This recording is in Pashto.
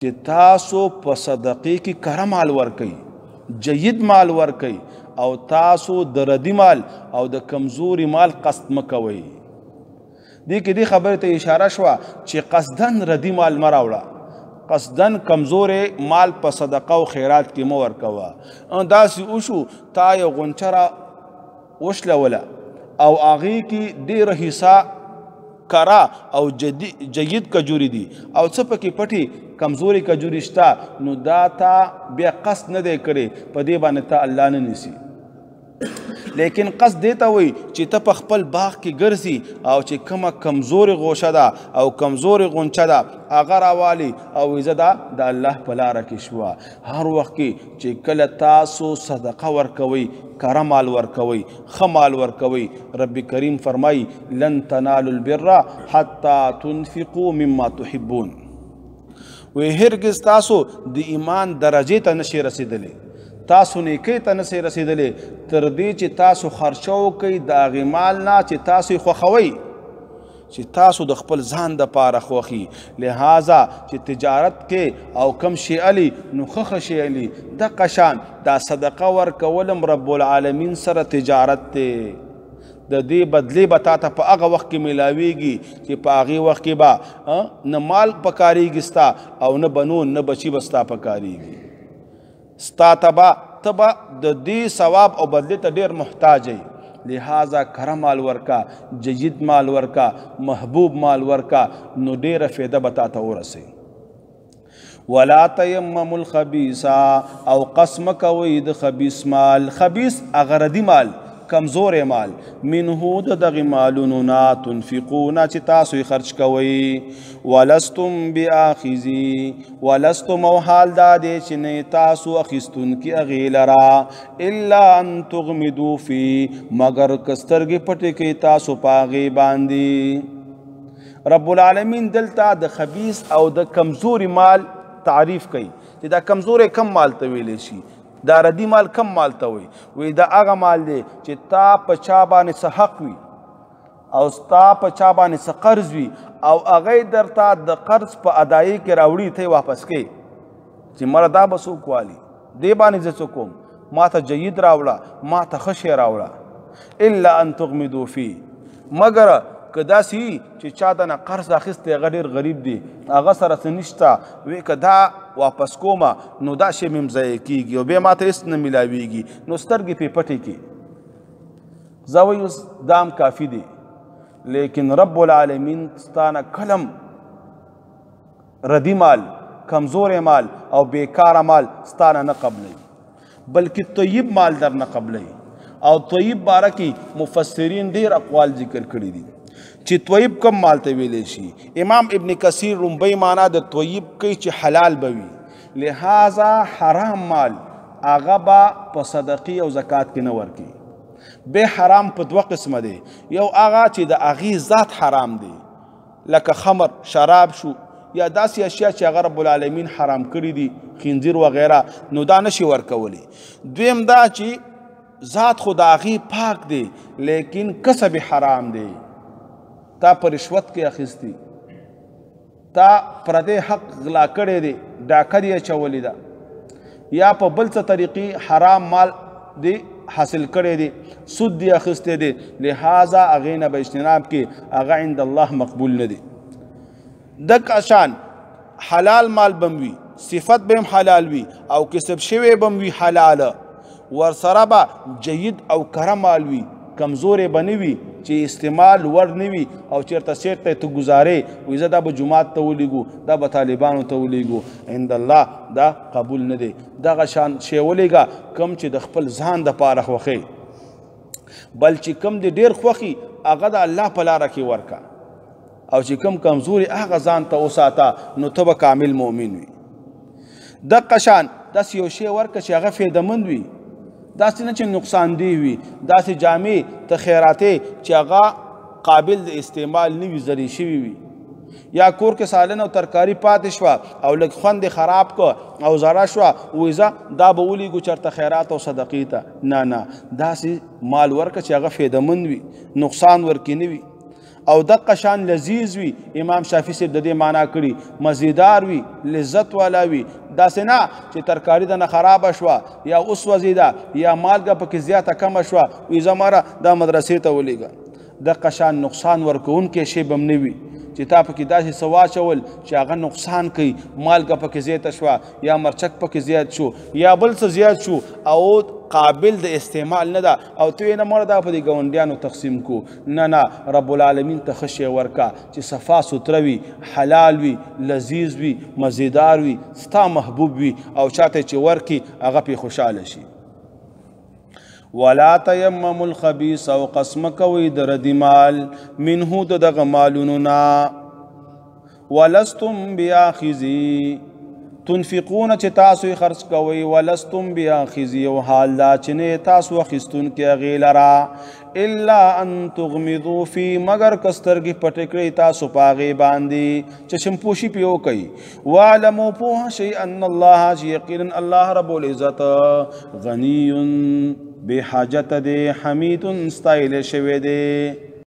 چې تاسو په صدقې کې کره مال ورکئ، جید مال ورکئ، او تاسو د ردی مال او د کمزوري مال قصد مه کوئ. دې کې دې خبرې ته اشاره شوه چې قصدن ردی مال مه راوړه، قصدن کمزورې مال په صدقه او خیرات کې مه ورکوه. داسې وشو تا یو غونچه وشلوله او هغې کې ډېره حصه کرا او جید کجوري دي او څه پکې پټي کمزوري کجوري شته، نو دا تا بیا قصد نه دی کړی، په دې باندې تا الله نه نیسي. لیکن قصد دې ته وایي چې ته په خپل باغ کې ګرځي او چې کومه کمزورې غوشه ده او کمزورې غونچه ده هغه راوالي او زه دا د الله په لاره کې شوه. هر وخت کې چې کله تاسو صدقه ورکوئ، کره مال ورکوئ، ښه مال ورکوئ، رب کریم فرمایي لن تنالوا البر حتی تنفقوا مما تحبون. وی هرگز تاسو د ایمان درجې ته نشئ رسېدلی، تاسو نیکۍ ته نشئ رسېدلی تر دې چې تاسو خرچه وکئ د هغې مال نه چې تاسو یې خوښوئ، چې تاسو د خپل ځان دپاره خوښي. لہذا چې تجارت کې او کم شی علي نو ښه شی علي. دقه شان دا صدقه ورکولم رب العالمین سره تجارت دی، د دې بدلې به تا ته په هغه وخت کې میلاویږي چې په هغې وخت کې به نه مال پکارېږي ستا او نه بنون نه بچي به ستا پکارېږي. ستا ته به د دې ثواب او بدلې ته ډېر محتاج یې. لہذا کره مال ورکا، جید مال ورکا، محبوب مال ورکا، نو ډېره فایده به تا ته ورسوي. ولا تیمموا الخبیث او قسم کوئ د خبیث مال. خبیث هغه ردي مال، کمزور مال، منه د دغې مالونو نه تنفقون چې تاسو یې خرچ کوئ. ولستم بآخذي، ولستم او حال دا دی چې نه تاسو اخیستونکي هغې لره الا ان تغمدو فی، مګر که سترګې پټې کوئ تاسو په هغې باندې. رب العالمین دلته د خبیث او د کمزوري مال تعریف کوي چې دا کمزوری کم مال ته ویلی شي، دا ردی مال کم مال ته وي. وی دا هغه مال دی چې تا په چا باندې څه حق وي او ستا په چا باندې څه قرض وي او هغه درته د قرض په ادایي کې راوړي، ته یې واپس کوې چې مړه دا به څوک والي، دې باندې زه څه کوم، ما ته جید راوړه، ما ته ښه شی راوړه. الا ان تغمدو فی، مګر که داسې وي چې چا دنه قرض اخیستی هغه ډېر غریب دی، هغه سره څه نشته، وی که دا واپس کومه نو دا شی مې ضایع کېږي او بیا ما ته هېڅ نه میلاویږي، نو سترګې پې پټې کړي. زه وایي اوس دا هم کافي دی، لیکن رب العالمین ستانه کلم ردی مال، کمزور مال او بیکاره مال ستانه نه قبلوي، بلکې طیب مال در نه قبلوي. او طیب باره کې مفسرین ډېر اقوال ذکر کړي دي چې طیب کم مال ته ویلی شي. امام ابن کثیر لومبۍ معنا د طیب کوي چې حلال به وي. لہذا حرام مال هغه به په صدقې او زکات کې نه ورکوي. بې حرام په دوه قسمه دی، یو هغه چې د هغې ذات حرام دی لکه خمر، شراب شو یا داسې اشیا چې هغه رب العالمین حرام کړي دي، خنزیر وغیره، نو دا نشي ورکولی. دویم دا چې ذات خو د هغې پاک دی لیکن کسب حرام دی، تا په رشوت کې اخیستی، تا پردی حق غلا کړی دی، ډاکه دې اچولې ده یا په بل څه طریقې حرام مال دی حاصل کړی دی، سود دی اخیستی دی، لہذا هغې نه به اجتناب کې، هغه عند الله مقبول نه دی. دغه شان حلال مال به وي، صفت به هم حلال وي او کسب شوی به وي حلاله، ورسره به جید او کره مال وي، کمزورې به نه وي چې استعمال ور نه وي او چېرته چېرته ته ګزارې وایي زه دا به جومات ته ولیږو، دا به طالبانو ته ولیږو، عند الله دا قبول نه دی. دغه شان شی ولیږه کم چې د خپل ځان دپاره خوښې، بل چې کم دې ډېر خوښي هغه د الله په لاره کې ورکه، او چې کم کمزوري هغه ځان ته وساته، نو ته به کامل مؤمن وي. دغه شان داسې یو شی ورکه چې هغه فایدهمند وي، داسې نه چې نقصان دی وي، داسې جامې ته خیراتې چې هغه قابل د استعمال نه وي، زرې شوي وي، یا کور کې سالنه او ترکاري پاتې شوه او لږ خوند یې خراب کړه او زړه شوه، وایي زه دا به ولیږو چېرته خیرات او صدقې ته. نه نه، داسې مال ورکه چې هغه فایدهمند وي، نقصان ورکې نه وي. او دغه شان لذیذ وي. امام شافعي صاحب د دې معنا کړي مزیدار وي، لذت والا وي. داسې نه چې ترکاري دنه خرابه شوه یا اوس وځېده یا مالګه پکې زیاته کمه شوه وي زماره دا مدرسې ته ولېږه. دغه شان نقصان ورکوونکی شی به هم نه وي چې تا پکې داسې څه واچول چې هغه نقصان کوي، مالګه پکې زیاته شوه یا مرچک پکې زیات شو یا بل څه زیات شو او قابل د استعمال نه ده او ته یې نه مړه دا په دې ګاونډیانو تقسیم کو. نه نه، رب العالمین ته ښه شی ورکه چې صفا سوتره وي، حلال وي، لذیذ وي، مزیدار وي، ستا محبوب وي او چاته چې ورکي هغه پې خوشحاله شي. ولا تیمموا الخبیث او قسم کوي د ردی مال منه د دغه مالونو نه ولستم بیاخذی تنفقون چې تاسو یې خرڅ کوئ ولستم بیاخذی او حال دا چې نه تاسو اخیستونکي هغې لره الا ان تغمضوا فی مگر که سترګې پټې کړئ تاسو په هغې باندې چې چمپوشي پې وکئ. واعلموا پوه شئ ان الله چې یقینا الله رب العزت غنی بے حاجت دے حمید ستایل شوی دے.